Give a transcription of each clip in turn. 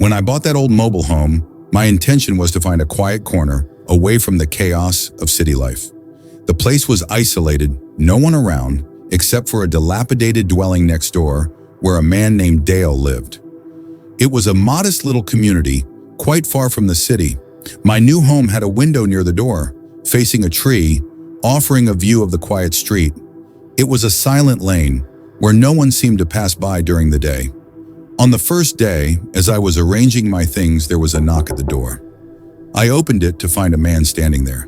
When I bought that old mobile home, my intention was to find a quiet corner away from the chaos of city life. The place was isolated, no one around, except for a dilapidated dwelling next door where a man named Dale lived. It was a modest little community, quite far from the city. My new home had a window near the door, facing a tree, offering a view of the quiet street. It was a silent lane where no one seemed to pass by during the day. On the first day, as I was arranging my things, there was a knock at the door. I opened it to find a man standing there,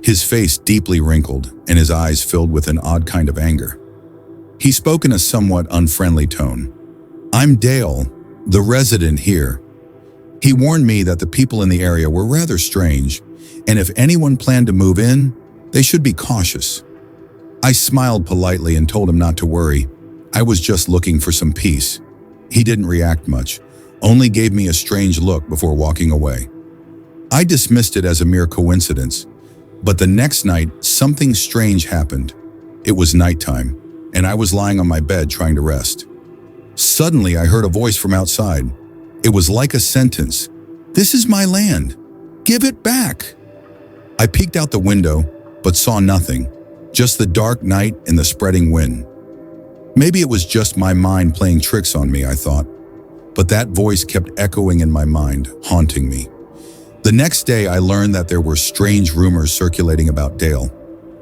his face deeply wrinkled and his eyes filled with an odd kind of anger. He spoke in a somewhat unfriendly tone. "I'm Dale, the resident here." He warned me that the people in the area were rather strange, and if anyone planned to move in, they should be cautious. I smiled politely and told him not to worry. I was just looking for some peace. He didn't react much, only gave me a strange look before walking away. I dismissed it as a mere coincidence, but the next night, something strange happened. It was nighttime, and I was lying on my bed trying to rest. Suddenly, I heard a voice from outside. It was like a sentence. "This is my land. Give it back." I peeked out the window, but saw nothing, just the dark night and the spreading wind. Maybe it was just my mind playing tricks on me, I thought. But that voice kept echoing in my mind, haunting me. The next day, I learned that there were strange rumors circulating about Dale.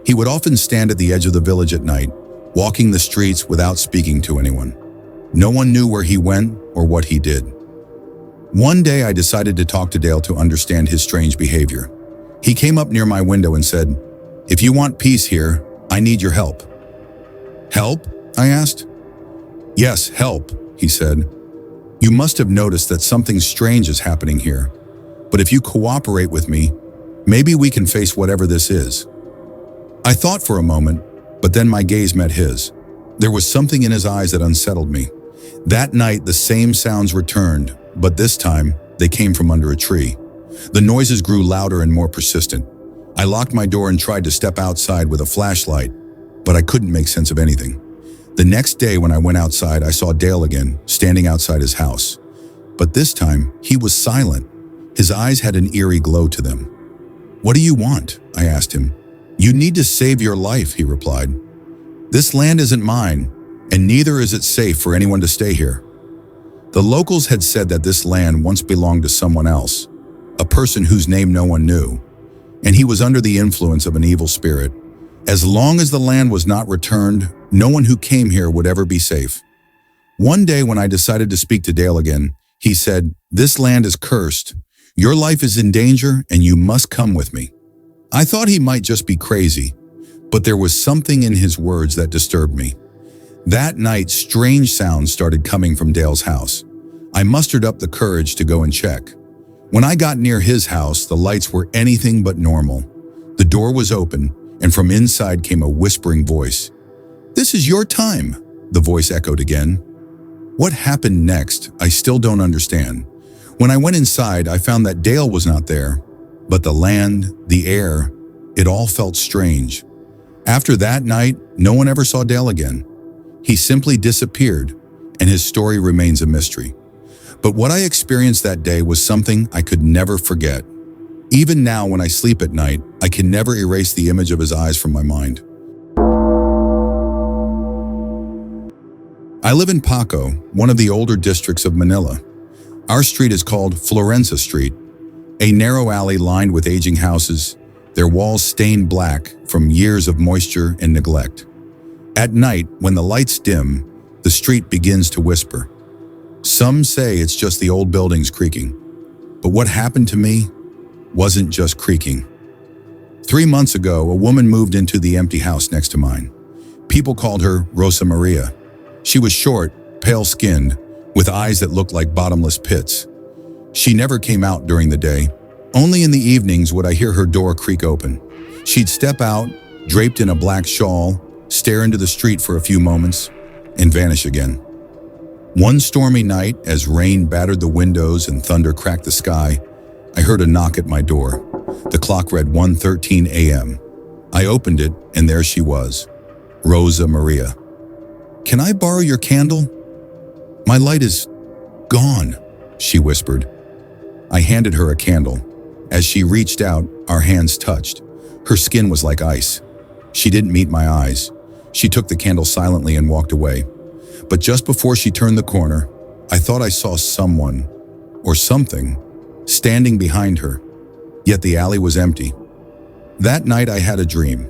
He would often stand at the edge of the village at night, walking the streets without speaking to anyone. No one knew where he went or what he did. One day, I decided to talk to Dale to understand his strange behavior. He came up near my window and said, "If you want peace here, I need your help." "Help?" I asked. "Yes, help," he said. "You must have noticed that something strange is happening here. But if you cooperate with me, maybe we can face whatever this is." I thought for a moment, but then my gaze met his. There was something in his eyes that unsettled me. That night, the same sounds returned, but this time, they came from under a tree. The noises grew louder and more persistent. I locked my door and tried to step outside with a flashlight, but I couldn't make sense of anything. The next day when I went outside, I saw Dale again, standing outside his house. But this time, he was silent. His eyes had an eerie glow to them. "What do you want?" I asked him. "You need to save your life," he replied. "This land isn't mine, and neither is it safe for anyone to stay here." The locals had said that this land once belonged to someone else, a person whose name no one knew, and he was under the influence of an evil spirit. As long as the land was not returned, no one who came here would ever be safe. One day when I decided to speak to Dale again, he said, "This land is cursed. Your life is in danger and you must come with me." I thought he might just be crazy, but there was something in his words that disturbed me. That night, strange sounds started coming from Dale's house. I mustered up the courage to go and check. When I got near his house, the lights were anything but normal. The door was open, and from inside came a whispering voice. "This is your time," the voice echoed again. What happened next, I still don't understand. When I went inside, I found that Dale was not there, but the land, the air, it all felt strange. After that night, no one ever saw Dale again. He simply disappeared, and his story remains a mystery. But what I experienced that day was something I could never forget. Even now, when I sleep at night, I can never erase the image of his eyes from my mind. I live in Paco, one of the older districts of Manila. Our street is called Florenza Street, a narrow alley lined with aging houses, their walls stained black from years of moisture and neglect. At night, when the lights dim, the street begins to whisper. Some say it's just the old buildings creaking, but what happened to me wasn't just creaking. 3 months ago, a woman moved into the empty house next to mine. People called her Rosa Maria. She was short, pale-skinned, with eyes that looked like bottomless pits. She never came out during the day. Only in the evenings would I hear her door creak open. She'd step out, draped in a black shawl, stare into the street for a few moments, and vanish again. One stormy night, as rain battered the windows and thunder cracked the sky, I heard a knock at my door. The clock read 1:13 a.m. I opened it, and there she was, Rosa Maria. "Can I borrow your candle?" "My light is gone," she whispered. I handed her a candle. As she reached out, our hands touched. Her skin was like ice. She didn't meet my eyes. She took the candle silently and walked away. But just before she turned the corner, I thought I saw someone, or something, standing behind her. Yet the alley was empty. That night I had a dream.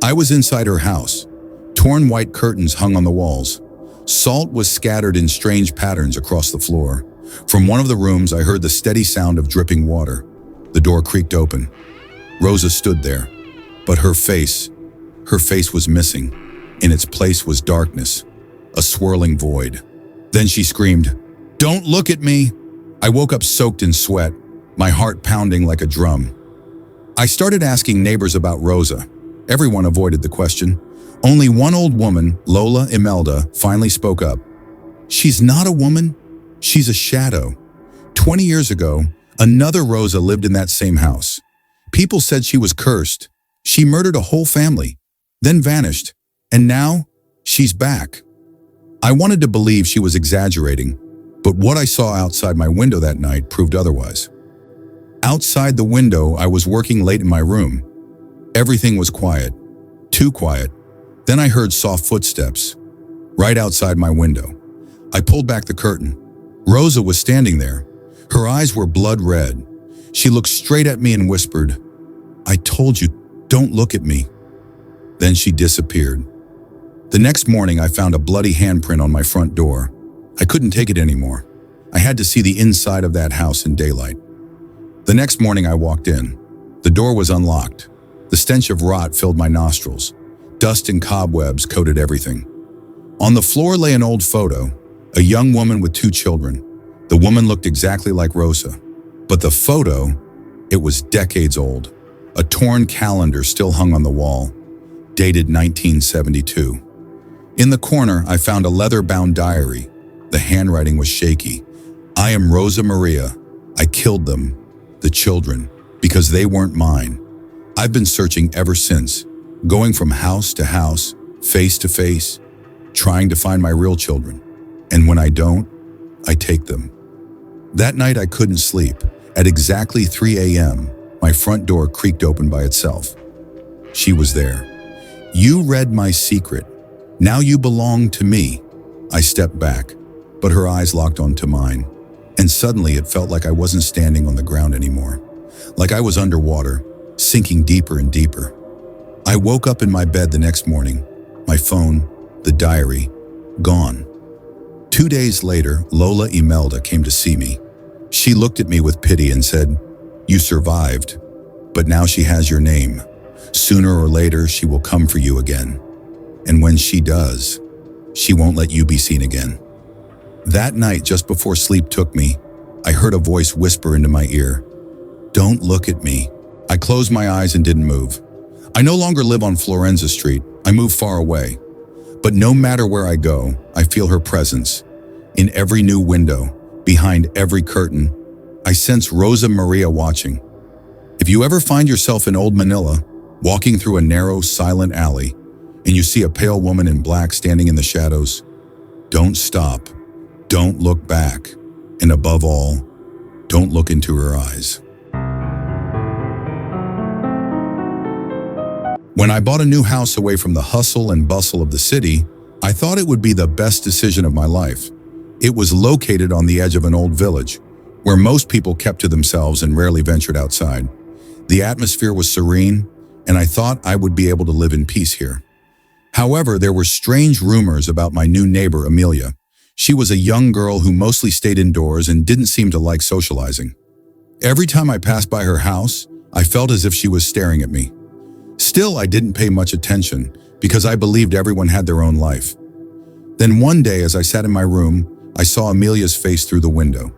I was inside her house. Torn white curtains hung on the walls. Salt was scattered in strange patterns across the floor. From one of the rooms, I heard the steady sound of dripping water. The door creaked open. Rosa stood there, but her face was missing. In its place was darkness, a swirling void. Then she screamed, "Don't look at me!" I woke up soaked in sweat, my heart pounding like a drum. I started asking neighbors about Rosa. Everyone avoided the question. Only one old woman, Lola Imelda, finally spoke up. "She's not a woman, she's a shadow. 20 years ago, another Rosa lived in that same house. People said she was cursed. She murdered a whole family, then vanished, and now she's back." I wanted to believe she was exaggerating, but what I saw outside my window that night proved otherwise. Outside the window, I was working late in my room. Everything was quiet, too quiet. Then I heard soft footsteps, right outside my window. I pulled back the curtain. Rosa was standing there. Her eyes were blood red. She looked straight at me and whispered, "I told you, don't look at me." Then she disappeared. The next morning, I found a bloody handprint on my front door. I couldn't take it anymore. I had to see the inside of that house in daylight. The next morning, I walked in. The door was unlocked. The stench of rot filled my nostrils. Dust and cobwebs coated everything. On the floor lay an old photo, a young woman with 2 children. The woman looked exactly like Rosa. But the photo, it was decades old. A torn calendar still hung on the wall, dated 1972. In the corner, I found a leather-bound diary. The handwriting was shaky. "I am Rosa Maria. I killed them, the children, because they weren't mine. I've been searching ever since, going from house to house, face to face, trying to find my real children. And when I don't, I take them." That night I couldn't sleep. At exactly 3 a.m., my front door creaked open by itself. She was there. "You read my secret. Now you belong to me." I stepped back, but her eyes locked onto mine. And suddenly it felt like I wasn't standing on the ground anymore. Like I was underwater, sinking deeper and deeper. I woke up in my bed the next morning. My phone, the diary, gone. 2 days later, Lola Imelda came to see me. She looked at me with pity and said, "You survived, but now she has your name. Sooner or later, she will come for you again. And when she does, she won't let you be seen again." That night, just before sleep took me, I heard a voice whisper into my ear, "Don't look at me." I closed my eyes and didn't move. I no longer live on Florenza Street. I moved far away. But no matter where I go, I feel her presence. In every new window, behind every curtain, I sense Rosa Maria watching. If you ever find yourself in old Manila, walking through a narrow, silent alley, and you see a pale woman in black standing in the shadows, don't stop, don't look back, and above all, don't look into her eyes. When I bought a new house away from the hustle and bustle of the city, I thought it would be the best decision of my life. It was located on the edge of an old village, where most people kept to themselves and rarely ventured outside. The atmosphere was serene, and I thought I would be able to live in peace here. However, there were strange rumors about my new neighbor, Amelia. She was a young girl who mostly stayed indoors and didn't seem to like socializing. Every time I passed by her house, I felt as if she was staring at me. Still, I didn't pay much attention because I believed everyone had their own life. Then one day, as I sat in my room, I saw Amelia's face through the window.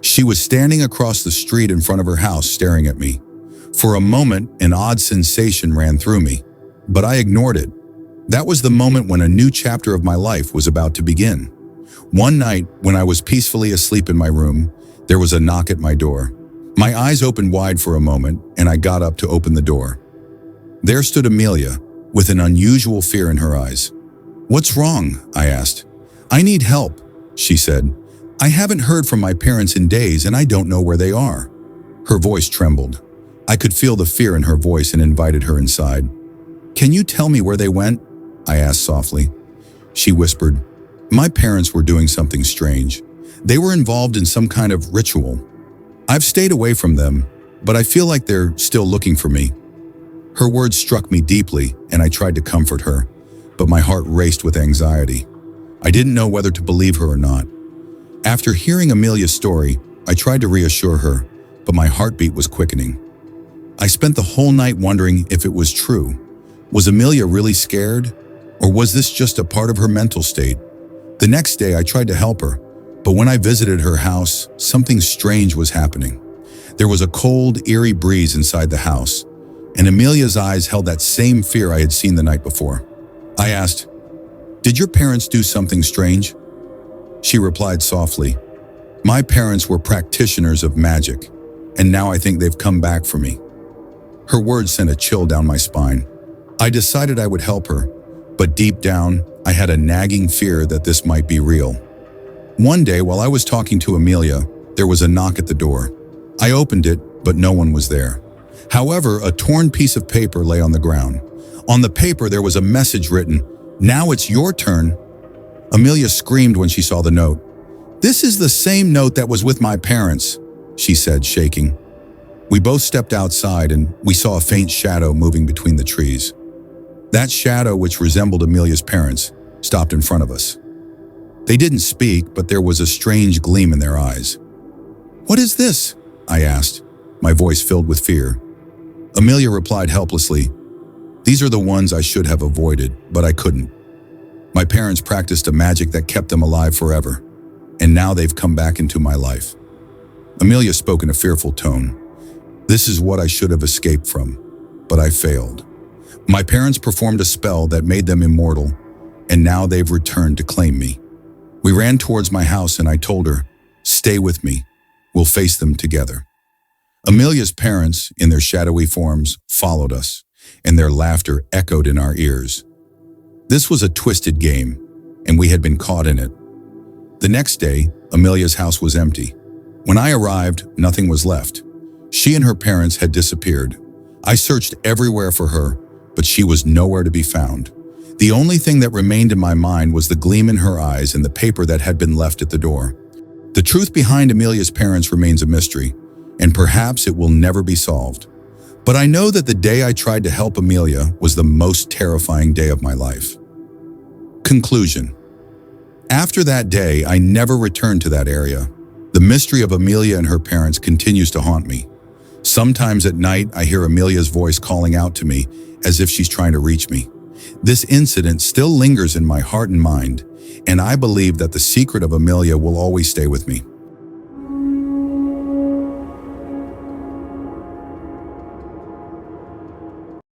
She was standing across the street in front of her house, staring at me. For a moment, an odd sensation ran through me, but I ignored it. That was the moment when a new chapter of my life was about to begin. One night, when I was peacefully asleep in my room, there was a knock at my door. My eyes opened wide for a moment, and I got up to open the door. There stood Amelia, with an unusual fear in her eyes. "What's wrong?" I asked. "I need help," she said. I haven't heard from my parents in days and I don't know where they are. Her voice trembled. I could feel the fear in her voice and invited her inside. Can you tell me where they went? I asked softly. She whispered, my parents were doing something strange. They were involved in some kind of ritual. I've stayed away from them, but I feel like they're still looking for me. Her words struck me deeply, and I tried to comfort her, but my heart raced with anxiety. I didn't know whether to believe her or not. After hearing Amelia's story, I tried to reassure her, but my heartbeat was quickening. I spent the whole night wondering if it was true. Was Amelia really scared? Or was this just a part of her mental state? The next day, I tried to help her, but when I visited her house, something strange was happening. There was a cold, eerie breeze inside the house, and Amelia's eyes held that same fear I had seen the night before. I asked, did your parents do something strange? She replied softly, my parents were practitioners of magic, and now I think they've come back for me. Her words sent a chill down my spine. I decided I would help her, but deep down, I had a nagging fear that this might be real. One day, while I was talking to Amelia, there was a knock at the door. I opened it, but no one was there. However, a torn piece of paper lay on the ground. On the paper, there was a message written, now it's your turn. Amelia screamed when she saw the note. This is the same note that was with my parents, she said, shaking. We both stepped outside and we saw a faint shadow moving between the trees. That shadow, which resembled Amelia's parents, stopped in front of us. They didn't speak, but there was a strange gleam in their eyes. What is this? I asked, my voice filled with fear. Amelia replied helplessly, these are the ones I should have avoided, but I couldn't. My parents practiced a magic that kept them alive forever, and now they've come back into my life. Amelia spoke in a fearful tone. This is what I should have escaped from, but I failed. My parents performed a spell that made them immortal, and now they've returned to claim me. We ran towards my house and I told her, stay with me, we'll face them together. Amelia's parents, in their shadowy forms, followed us, and their laughter echoed in our ears. This was a twisted game, and we had been caught in it. The next day, Amelia's house was empty. When I arrived, nothing was left. She and her parents had disappeared. I searched everywhere for her, but she was nowhere to be found. The only thing that remained in my mind was the gleam in her eyes and the paper that had been left at the door. The truth behind Amelia's parents remains a mystery, and perhaps it will never be solved. But I know that the day I tried to help Amelia was the most terrifying day of my life. Conclusion. After that day, I never returned to that area. The mystery of Amelia and her parents continues to haunt me. Sometimes at night, I hear Amelia's voice calling out to me as if she's trying to reach me. This incident still lingers in my heart and mind, and I believe that the secret of Amelia will always stay with me.